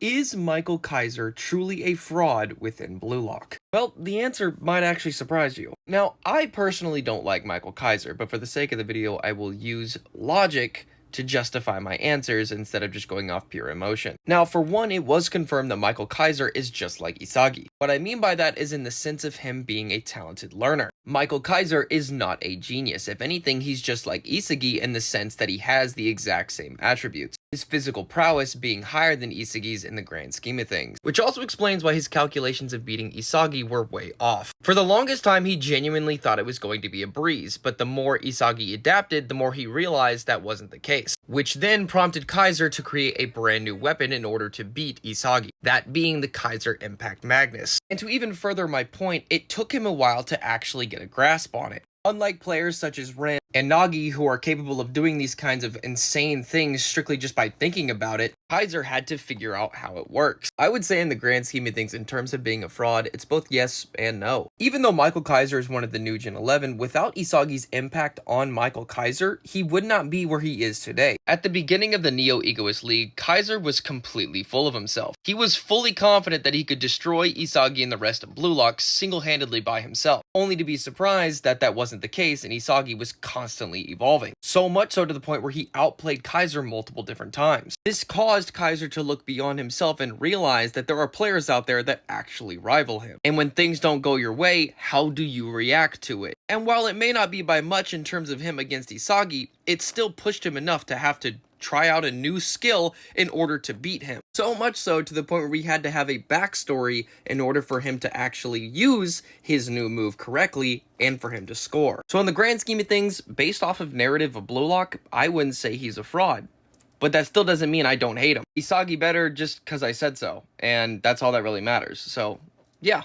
Is Michael Kaiser truly a fraud within Blue Lock? Well, the answer might actually surprise you. Now, I personally don't like Michael Kaiser, but for the sake of the video, I will use logic to justify my answers instead of just going off pure emotion. Now, for one, it was confirmed that Michael Kaiser is just like Isagi. What I mean by that is in the sense of him being a talented learner. Michael Kaiser is not a genius. If anything, he's just like Isagi in the sense that he has the exact same attributes. His physical prowess being higher than Isagi's in the grand scheme of things, which also explains why his calculations of beating Isagi were way off. For the longest time, he genuinely thought it was going to be a breeze, but the more Isagi adapted, the more he realized that wasn't the case, which then prompted Kaiser to create a brand new weapon in order to beat Isagi, that being the Kaiser Impact Magnus. And to even further my point, it took him a while to actually get a grasp on it. Unlike players such as Ren and Nagi, who are capable of doing these kinds of insane things strictly just by thinking about it, Kaiser had to figure out how it works. I would say in the grand scheme of things, in terms of being a fraud, it's both yes and no. Even though Michael Kaiser is one of the new Gen 11, without Isagi's impact on Michael Kaiser, he would not be where he is today. At the beginning of the Neo Egoist League, Kaiser was completely full of himself. He was fully confident that he could destroy Isagi and the rest of Blue Lock single-handedly by himself, only to be surprised that that wasn't the case and Isagi was constantly evolving. So much so to the point where he outplayed Kaiser multiple different times. This caused Kaiser to look beyond himself and realize that there are players out there that actually rival him. And when things don't go your way, how do you react to it? And while it may not be by much in terms of him against Isagi, it still pushed him enough to have to try out a new skill in order to beat him. So much so to the point where we had to have a backstory in order for him to actually use his new move correctly and for him to score. So in the grand scheme of things, based off of narrative of Blue Lock, I wouldn't say he's a fraud. But that still doesn't mean I don't hate him. Isagi better just because I said so, and that's all that really matters. So, yeah.